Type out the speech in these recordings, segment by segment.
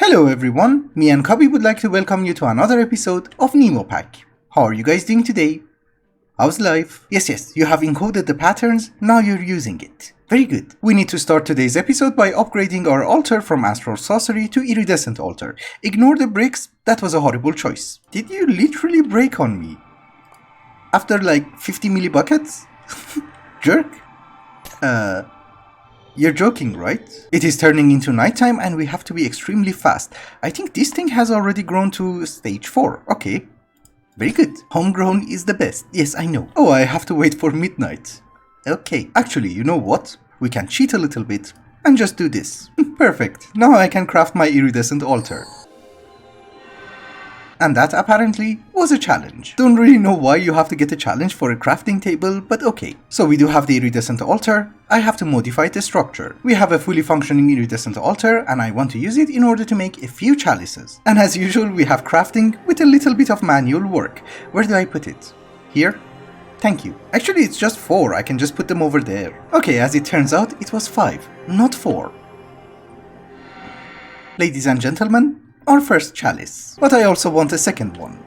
Hello everyone, me and Cubby would like to welcome you to another episode of Nemopack. How are you guys doing today? How's life? Yes, you have encoded the patterns, now you're using it. Very good. We need to start today's episode by upgrading our altar from Astral Sorcery to Iridescent Altar. Ignore the bricks, that was a horrible choice. Did you literally break on me? After like 50 millibuckets? Jerk? You're joking, right? It is turning into nighttime and we have to be extremely fast. I think this thing has already grown to stage 4. Okay. Very good. Homegrown is the best. Yes, I know. Oh, I have to wait for midnight. Okay. Actually, you know what? We can cheat a little bit and just do this. Perfect. Now I can craft my iridescent altar. And that apparently was a challenge. Don't really know why you have to get a challenge for a crafting table, but okay. So we do have the iridescent altar. I have to modify the structure. We have a fully functioning iridescent altar and I want to use it in order to make a few chalices. And as usual we have crafting with a little bit of manual work. Where do I put it? Here? Thank you. Actually it's just 4, I can just put them over there. Okay, as it turns out it was 5, not 4. Ladies and gentlemen, our first chalice. But I also want a second one.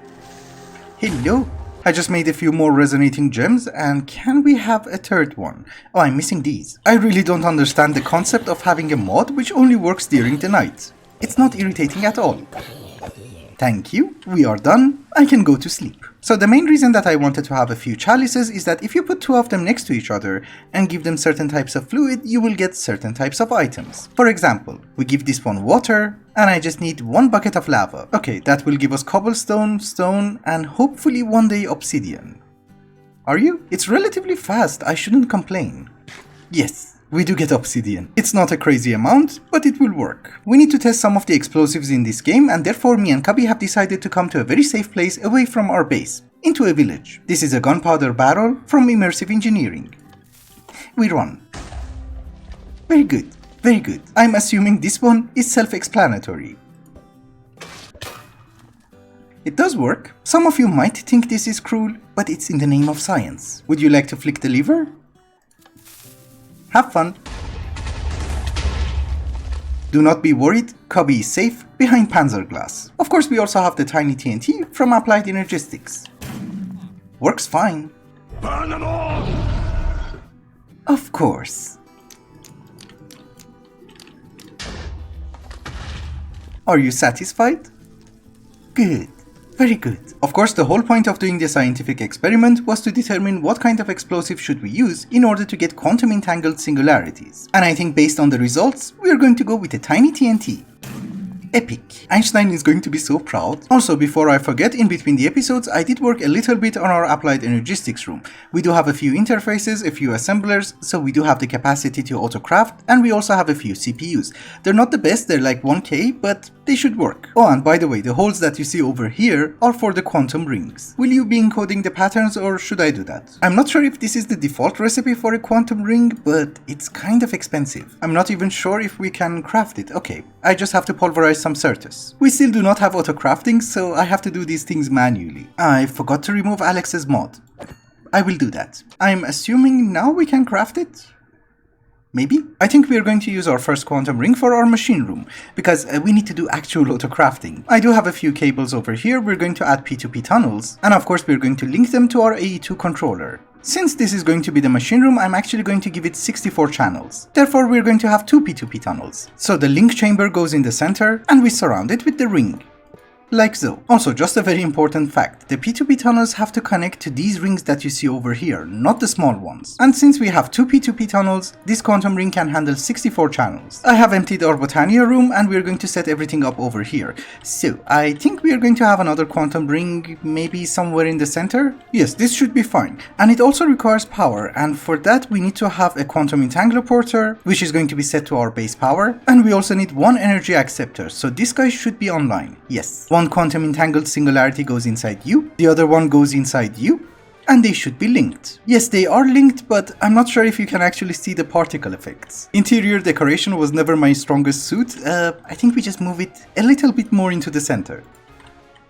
Hello. I just made a few more resonating gems and can we have a third one? Oh, I'm missing these. I really don't understand the concept of having a mod which only works during the night. It's not irritating at all. Thank you, we are done. I can go to sleep. So the main reason that I wanted to have a few chalices is that if you put 2 of them next to each other and give them certain types of fluid, you will get certain types of items. For example, we give this one water, and I just need 1 bucket of lava. Okay, that will give us cobblestone, stone, and hopefully one day obsidian. Are you? It's relatively fast, I shouldn't complain. Yes, we do get obsidian. It's not a crazy amount, but it will work. We need to test some of the explosives in this game, and therefore me and Cubby have decided to come to a very safe place away from our base, into a village. This is a gunpowder barrel from Immersive Engineering. We run. Very good. Very good. I'm assuming this one is self-explanatory. It does work. Some of you might think this is cruel, but it's in the name of science. Would you like to flick the lever? Have fun. Do not be worried, Cubby is safe behind Panzerglass. Of course we also have the tiny TNT from Applied Energistics. Works fine. Burn them all! Of course. Are you satisfied? Good. Very good. Of course, the whole point of doing the scientific experiment was to determine what kind of explosive should we use in order to get quantum entangled singularities. And I think based on the results, we are going to go with a tiny TNT. Epic. Einstein is going to be so proud. Also, before I forget, in between the episodes, I did work a little bit on our Applied Energistics room. We do have a few interfaces, a few assemblers, so we do have the capacity to auto-craft, and we also have a few CPUs. They're not the best, they're like 1K, but they should work. Oh, and by the way, the holes that you see over here are for the quantum rings. Will you be encoding the patterns or should I do that? I'm not sure if this is the default recipe for a quantum ring, but it's kind of expensive. I'm not even sure if we can craft it. Okay, I just have to pulverize some Certus. We still do not have auto crafting, so I have to do these things manually. I forgot to remove Alex's mod. I will do that. I'm assuming now we can craft it? Maybe? I think we are going to use our first quantum ring for our machine room, because we need to do actual auto crafting. I do have a few cables over here, we're going to add P2P tunnels, and of course we're going to link them to our AE2 controller. Since this is going to be the machine room, I'm actually going to give it 64 channels. Therefore, we're going to have 2 P2P tunnels. So the link chamber goes in the center, and we surround it with the ring. Like so. Also, just a very important fact, the P2P tunnels have to connect to these rings that you see over here, not the small ones. And since we have 2 P2P tunnels, this quantum ring can handle 64 channels. I have emptied our Botania room and we're going to set everything up over here. So, I think we are going to have another quantum ring, maybe somewhere in the center? Yes, this should be fine. And it also requires power, and for that we need to have a quantum entangler porter, which is going to be set to our base power, and we also need 1 energy acceptor, so this guy should be online. Yes. One quantum entangled singularity goes inside you, the other one goes inside you, and they should be linked. Yes, they are linked, but I'm not sure if you can actually see the particle effects. Interior decoration was never my strongest suit. I think we just move it a little bit more into the center.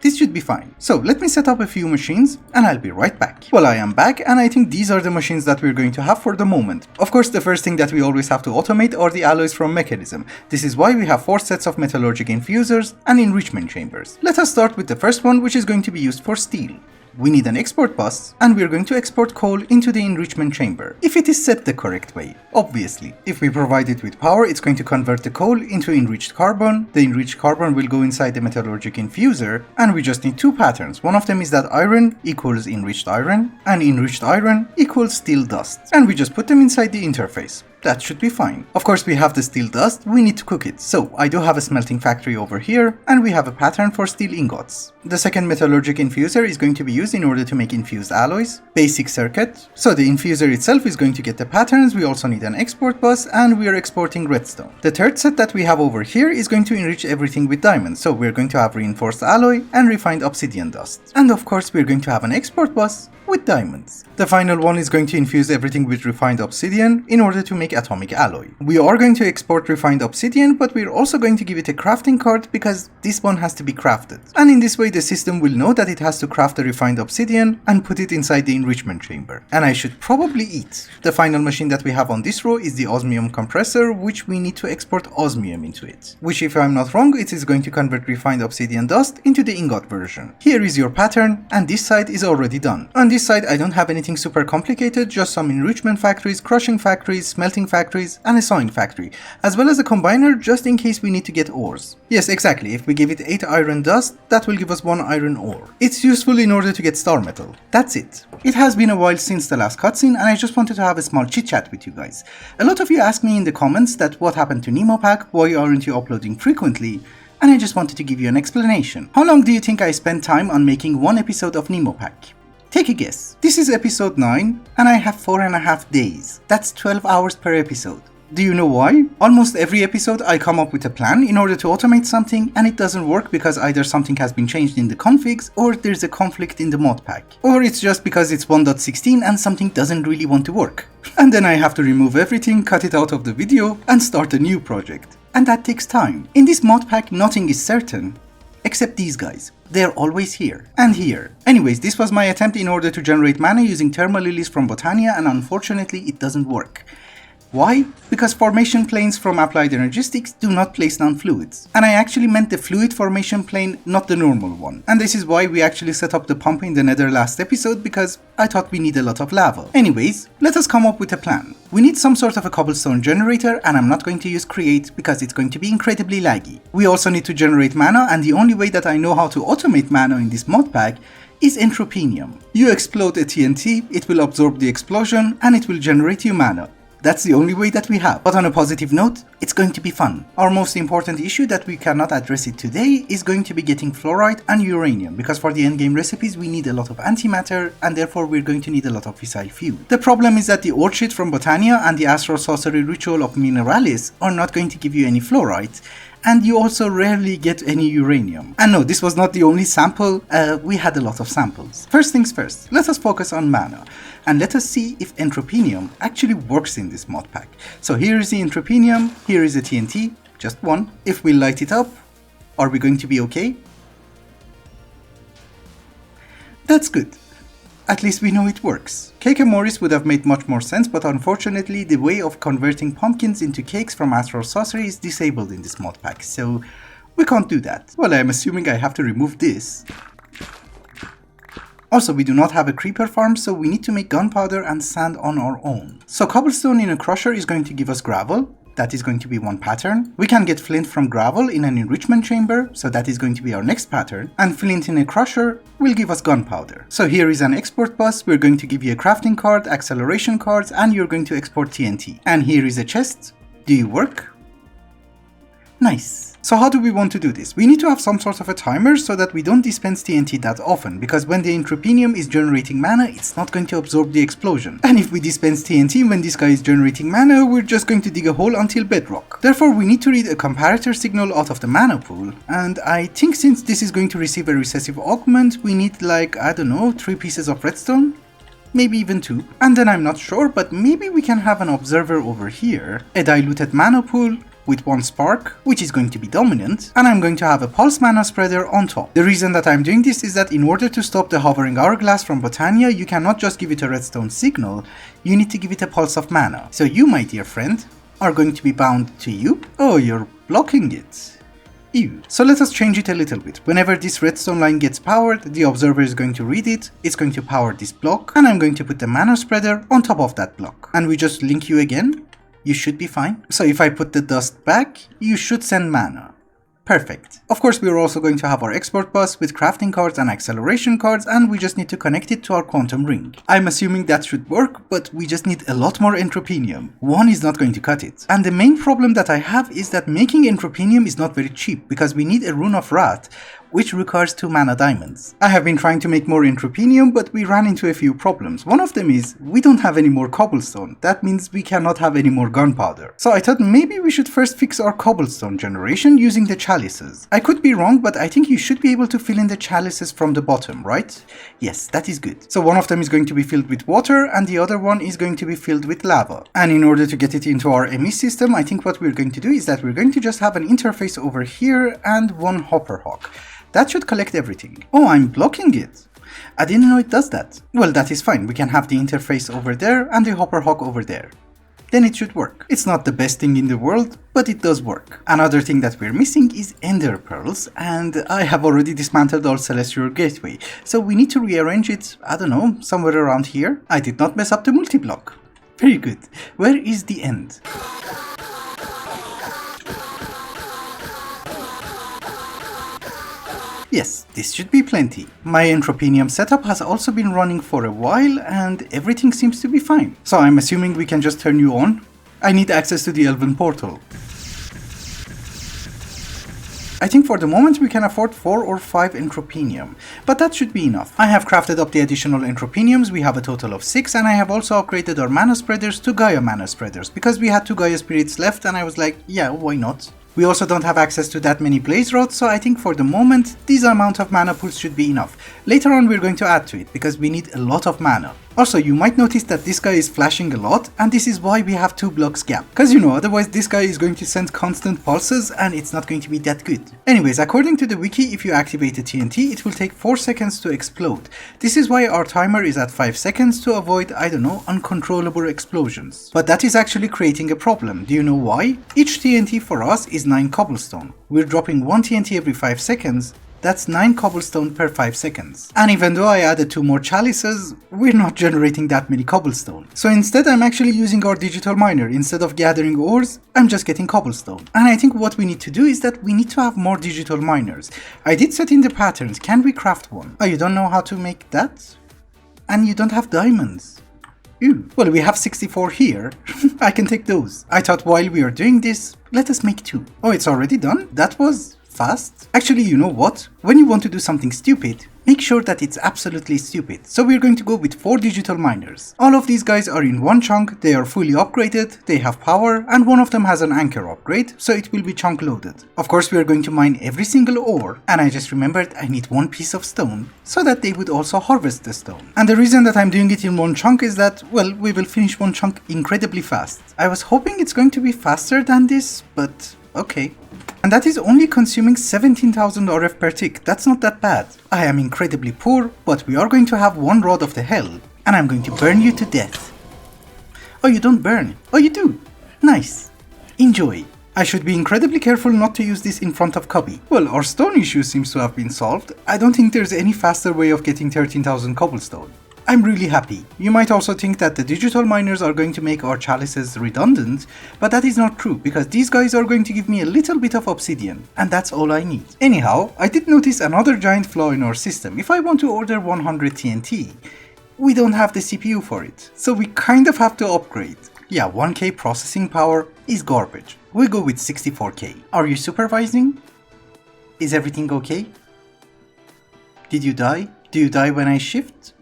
This should be fine. So let me set up a few machines and I'll be right back. Well, I am back and I think these are the machines that we're going to have for the moment. Of course, the first thing that we always have to automate are the alloys from Mechanism. This is why we have 4 sets of metallurgic infusers and enrichment chambers. Let us start with the first one, which is going to be used for steel. We need an export bus, and we're going to export coal into the enrichment chamber, if it is set the correct way, obviously. If we provide it with power, it's going to convert the coal into enriched carbon, the enriched carbon will go inside the metallurgic infuser, and we just need 2 patterns. One of them is that iron equals enriched iron, and enriched iron equals steel dust, and we just put them inside the interface. That should be fine. Of course, we have the steel dust, we need to cook it. So I do have a smelting factory over here, and we have a pattern for steel ingots. The second metallurgic infuser is going to be used in order to make infused alloys. Basic circuit. So the infuser itself is going to get the patterns, we also need an export bus, and we are exporting redstone. The third set that we have over here is going to enrich everything with diamonds. So we're going to have reinforced alloy and refined obsidian dust. And of course, we're going to have an export bus with diamonds. The final one is going to infuse everything with refined obsidian in order to make atomic alloy. We are going to export refined obsidian, but we're also going to give it a crafting card because this one has to be crafted. And in this way the system will know that it has to craft the refined obsidian and put it inside the enrichment chamber. And I should probably eat. The final machine that we have on this row is the osmium compressor, which we need to export osmium into it. Which, if I'm not wrong, it is going to convert refined obsidian dust into the ingot version. Here is your pattern, and this side is already done. On this side I don't have anything super complicated, just some enrichment factories, crushing factories, smelting factories, and a sawing factory, as well as a combiner just in case we need to get ores. Yes, exactly, if we give it 8 iron dust, that will give us 1 iron ore. It's useful in order to get star metal. That's it. It has been a while since the last cutscene, and I just wanted to have a small chit chat with you guys. A lot of you asked me in the comments that what happened to Nemopack, why aren't you uploading frequently? And I just wanted to give you an explanation. How long do you think I spent time on making one episode of Nemopack? Take a guess. This is episode 9 and I have 4.5 days. That's 12 hours per episode. Do you know why? Almost every episode I come up with a plan in order to automate something and it doesn't work because either something has been changed in the configs or there's a conflict in the modpack. Or it's just because it's 1.16 and something doesn't really want to work. And then I have to remove everything, cut it out of the video and start a new project. And that takes time. In this modpack nothing is certain. Except these guys. They're always here. And here. Anyways, this was my attempt in order to generate mana using thermal lilies from Botania, and unfortunately it doesn't work. Why? Because formation planes from Applied Energistics do not place down fluids. And I actually meant the fluid formation plane, not the normal one. And this is why we actually set up the pump in the nether last episode, because I thought we need a lot of lava. Anyways, let us come up with a plan. We need some sort of a cobblestone generator, and I'm not going to use create because it's going to be incredibly laggy. We also need to generate mana, and the only way that I know how to automate mana in this mod pack is Entropinnyum. You explode a TNT, it will absorb the explosion, and it will generate you mana. That's the only way that we have. But on a positive note, it's going to be fun. Our most important issue that we cannot address it today is going to be getting fluorite and uranium, because for the endgame recipes we need a lot of antimatter and therefore we're going to need a lot of fissile fuel. The problem is that the ore shit from Botania and the astral sorcery ritual of Mineralis are not going to give you any fluorite, and you also rarely get any uranium. And no, this was not the only sample, we had a lot of samples. First things first, let us focus on mana, and let us see if Entropinnyum actually works in this mod pack. So here is the Entropinnyum, here is a TNT, just one. If we light it up, are we going to be okay? That's good. At least we know it works. Cake and Morris would have made much more sense, but unfortunately the way of converting pumpkins into cakes from Astral Sorcery is disabled in this mod pack, so we can't do that. Well, I'm assuming I have to remove this. Also, we do not have a creeper farm, so we need to make gunpowder and sand on our own. So cobblestone in a crusher is going to give us gravel. That is going to be one pattern. We can get flint from gravel in an enrichment chamber, so that is going to be our next pattern. And flint in a crusher will give us gunpowder. So here is an export bus, we're going to give you a crafting card, acceleration cards, and you're going to export TNT. And here is a chest. Do you work? Nice. So how do we want to do this? We need to have some sort of a timer so that we don't dispense TNT that often, because when the Entropinnyum is generating mana, it's not going to absorb the explosion. And if we dispense TNT when this guy is generating mana, we're just going to dig a hole until bedrock. Therefore, we need to read a comparator signal out of the mana pool, and I think since this is going to receive a recessive augment, we need like, I don't know, 3 pieces of redstone? Maybe even 2. And then I'm not sure, but maybe we can have an observer over here, a diluted mana pool, with 1 spark, which is going to be dominant, and I'm going to have a pulse mana spreader on top. The reason that I'm doing this is that in order to stop the hovering hourglass from Botania, you cannot just give it a redstone signal, you need to give it a pulse of mana. So you, my dear friend, are going to be bound to you. Oh, you're blocking it. Ew. So let us change it a little bit. Whenever this redstone line gets powered, the observer is going to read it, it's going to power this block, and I'm going to put the mana spreader on top of that block. And we just link you again, you should be fine. So if I put the dust back, you should send mana. Perfect. Of course, we are also going to have our export bus with crafting cards and acceleration cards, and we just need to connect it to our quantum ring. I'm assuming that should work, but we just need a lot more Entropinnyum. 1 is not going to cut it. And the main problem that I have is that making Entropinnyum is not very cheap, because we need a Rune of Wrath, which requires 2 mana diamonds. I have been trying to make more Entropinnyum, but we ran into a few problems. One of them is, we don't have any more cobblestone. That means we cannot have any more gunpowder. So I thought maybe we should first fix our Cobblestone Generation using the chalices. I could be wrong, but I think you should be able to fill in the chalices from the bottom, right? Yes, that is good. So one of them is going to be filled with water, and the other one is going to be filled with lava. And in order to get it into our ME system, I think what we're going to do is that we're going to just have an interface over here and 1 hopper hawk. That should collect everything. Oh, I'm blocking it. I didn't know it does that. Well, that is fine. We can have the interface over there and the hopper hawk over there. Then it should work. It's not the best thing in the world, but it does work. Another thing that we're missing is ender pearls, and I have already dismantled our celestial gateway. So we need to rearrange it, I don't know, somewhere around here. I did not mess up the multi-block. Very good. Where is the end? Yes, this should be plenty. My Entropinnyum setup has also been running for a while and everything seems to be fine. So I'm assuming we can just turn you on. I need access to the Elven portal. I think for the moment we can afford 4 or 5 Entropinnyum, but that should be enough. I have crafted up the additional Entropinnyums, we have a total of 6, and I have also upgraded our mana spreaders to Gaia mana spreaders, because we had 2 Gaia spirits left and I was like, yeah, why not? We also don't have access to that many blaze rods, so I think for the moment, this amount of mana pools should be enough. Later on we're going to add to it, because we need a lot of mana. Also, you might notice that this guy is flashing a lot, and this is why we have 2 blocks gap. Cause you know, otherwise this guy is going to send constant pulses, and it's not going to be that good. Anyways, according to the wiki, if you activate a TNT, it will take 4 seconds to explode. This is why our timer is at 5 seconds to avoid, I don't know, uncontrollable explosions. But that is actually creating a problem. Do you know why? Each TNT for us is 9 cobblestone. We're dropping 1 TNT every 5 seconds, that's 9 cobblestone per 5 seconds. And even though I added 2 more chalices, we're not generating that many cobblestone. So instead I'm actually using our digital miner. Instead of gathering ores, I'm just getting cobblestone. And I think what we need to do is that we need to have more digital miners. I did set in the patterns, can we craft one? Oh, you don't know how to make that? And you don't have diamonds. Ew. Well, we have 64 here. I can take those. I thought while we are doing this, let us make 2. Oh, it's already done? That was fast. Actually, you know what? When you want to do something stupid, make sure that it's absolutely stupid. So we're going to go with 4 digital miners. All of these guys are in one chunk, they are fully upgraded, they have power, and one of them has an anchor upgrade, so it will be chunk loaded. Of course, we are going to mine every single ore, and I just remembered I need 1 piece of stone, so that they would also harvest the stone. And the reason that I'm doing it in one chunk is that, well, we will finish one chunk incredibly fast. I was hoping it's going to be faster than this, but okay. And that is only consuming 17,000 RF per tick. That's not that bad. I am incredibly poor, but we are going to have 1 rod of the hell, and I'm going to burn you to death. Oh, you don't burn. Oh, you do. Nice. Enjoy. I should be incredibly careful not to use this in front of Cubby. Well, our stone issue seems to have been solved. I don't think there's any faster way of getting 13,000 cobblestone. I'm really happy. You might also think that the digital miners are going to make our chalices redundant, but that is not true, because these guys are going to give me a little bit of obsidian, and that's all I need. Anyhow, I did notice another giant flaw in our system. If I want to order 100 TNT, we don't have the CPU for it, so we kind of have to upgrade. Yeah, 1k processing power is garbage. We go with 64k. Are you supervising? Is everything okay? Did you die? Do you die when I shift?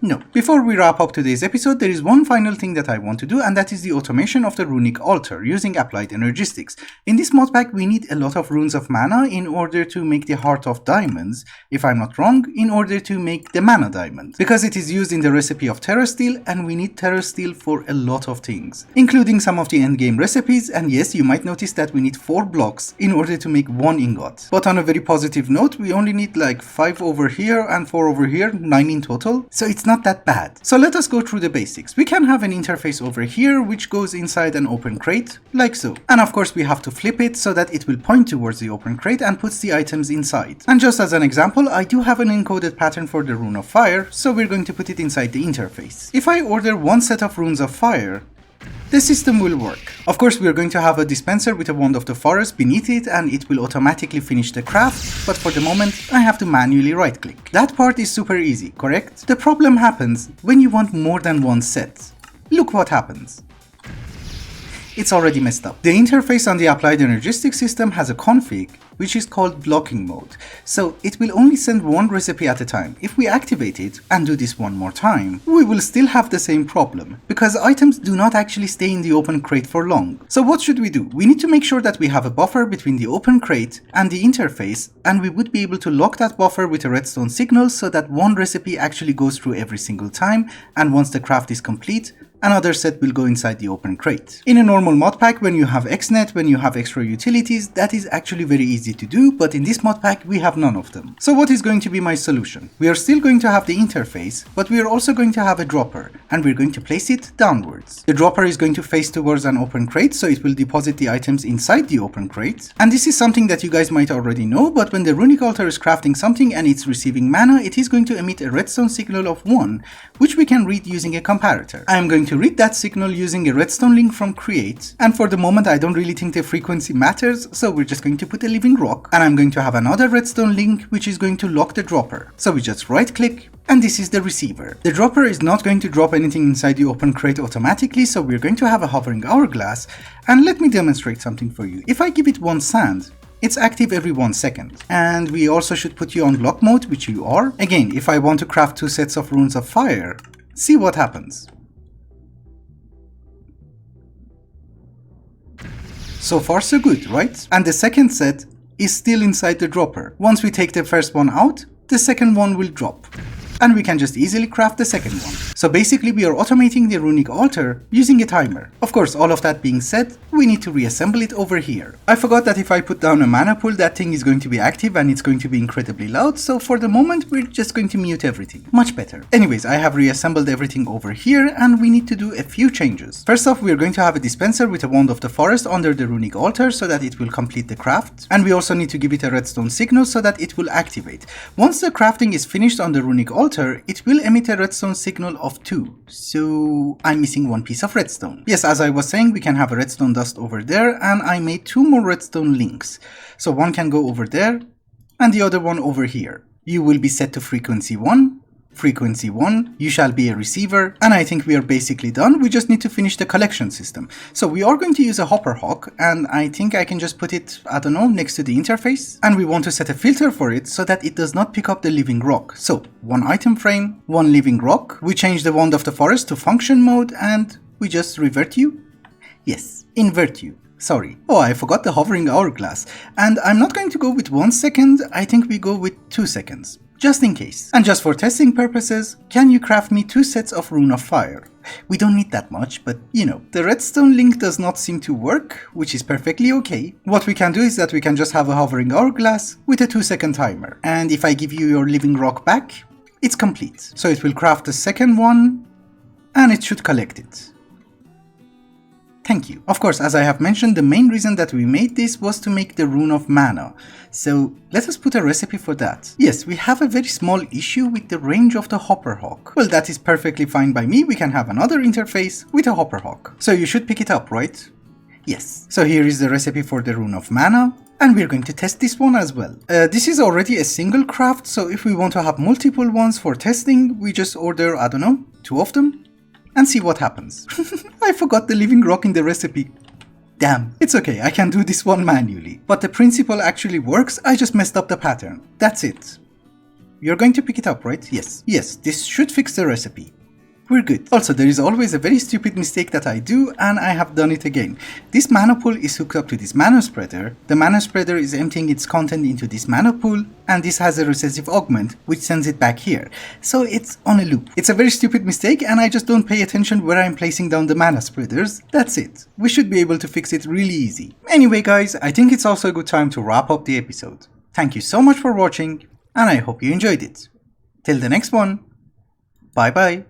No. Before we wrap up today's episode, there is one final thing that I want to do, and that is the automation of the Runic altar using applied energistics. In this modpack, we need a lot of runes of mana in order to make the Heart of Diamonds, if I'm not wrong, in order to make the Mana Diamond. Because it is used in the recipe of Terra Steel, and we need Terra Steel for a lot of things, including some of the endgame recipes, and yes, you might notice that we need 4 blocks in order to make 1 ingot. But on a very positive note, we only need like 5 over here and 4 over here, 9 in total, so it's not that bad. So let us go through the basics. We can have an interface over here which goes inside an open crate, like so. And of course we have to flip it so that it will point towards the open crate and puts the items inside. And just as an example, I do have an encoded pattern for the Rune of Fire, so we're going to put it inside the interface. If I order 1 set of Runes of Fire, the system will work. Of course, we are going to have a dispenser with a Wand of the Forest beneath it, and it will automatically finish the craft, but for the moment, I have to manually right-click. That part is super easy, correct? The problem happens when you want more than 1 set. Look what happens. It's already messed up. The interface on the applied energistics system has a config which is called blocking mode, so it will only send 1 recipe at a time. If we activate it and do this one more time, we will still have the same problem, because items do not actually stay in the open crate for long. So what should we do? We need to make sure that we have a buffer between the open crate and the interface, and we would be able to lock that buffer with a redstone signal so that 1 recipe actually goes through every single time, and once the craft is complete, another set will go inside the open crate. In a normal modpack, when you have XNet, when you have extra utilities, that is actually very easy to do, but in this modpack we have none of them. So what is going to be my solution? We are still going to have the interface, but we are also going to have a dropper, and we're going to place it downwards. The dropper is going to face towards an open crate, so it will deposit the items inside the open crate. And this is something that you guys might already know, but when the Runic altar is crafting something and it's receiving mana, it is going to emit a redstone signal of 1, which we can read using a comparator. I am going to read that signal using a redstone link from create, and for the moment I don't really think the frequency matters, so we're just going to put a living rock, and I'm going to have another redstone link which is going to lock the dropper. So we just right click, and this is the receiver. The dropper is not going to drop anything inside the open crate automatically, so we're going to have a hovering hourglass, and let me demonstrate something for you. If I give it 1 sand, it's active every 1 second. And we also should put you on lock mode, which you are. Again, if I want to craft 2 sets of Runes of Fire, see what happens. So far so good, right? And the second set is still inside the dropper. Once we take the first one out, the second one will drop. And we can just easily craft the second one. So basically we are automating the Runic altar using a timer. Of course, all of that being said, we need to reassemble it over here. I forgot that if I put down a mana pool, that thing is going to be active and it's going to be incredibly loud, so for the moment we're just going to mute everything. Much better. Anyways, I have reassembled everything over here and we need to do a few changes. First off, we're going to have a dispenser with a Wand of the Forest under the Runic altar so that it will complete the craft. And we also need to give it a redstone signal so that it will activate. Once the crafting is finished on the Runic altar, it will emit a redstone signal of 2. So I'm missing 1 piece of redstone. Yes, as I was saying, we can have a redstone dust over there, and I made 2 more redstone links. So one can go over there and the other one over here. You will be set to frequency 1. Frequency 1, you shall be a receiver, and I think we are basically done. We just need to finish the collection system. So we are going to use a hopper hawk, and I think I can just put it, I don't know, next to the interface. And we want to set a filter for it so that it does not pick up the living rock. So 1 item frame, 1 living rock. We change the Wand of the Forest to function mode, and we just revert you. Yes, invert you. Sorry. Oh, I forgot the hovering hourglass. And I'm not going to go with 1 second, I think we go with 2 seconds. Just in case. And just for testing purposes, can you craft me 2 sets of Rune of Fire? We don't need that much, but you know, the redstone link does not seem to work, which is perfectly okay. What we can do is that we can just have a hovering hourglass with a 2-second timer. And if I give you your living rock back, it's complete. So it will craft the second one, and it should collect it. Thank you. Of course, as I have mentioned, the main reason that we made this was to make the Rune of Mana. So let us put a recipe for that. Yes, we have a very small issue with the range of the hopper hawk. Well, that is perfectly fine by me. We can have another interface with a hopper hawk. So you should pick it up, right? Yes. So here is the recipe for the Rune of Mana. And we're going to test this one as well. This is already a single craft, so if we want to have multiple ones for testing, we just order, I don't know, 2 of them. And see what happens. I forgot the living rock in the recipe. Damn, it's okay, I can do this one manually. But the principle actually works, I just messed up the pattern. That's it. You're going to pick it up, right? Yes. Yes, this should fix the recipe. We're good. Also, there is always a very stupid mistake that I do, and I have done it again. This mana pool is hooked up to this mana spreader. The mana spreader is emptying its content into this mana pool, and this has a recessive augment, which sends it back here. So it's on a loop. It's a very stupid mistake, and I just don't pay attention where I'm placing down the mana spreaders. That's it. We should be able to fix it really easy. Anyway guys, I think it's also a good time to wrap up the episode. Thank you so much for watching, and I hope you enjoyed it. Till the next one, bye bye.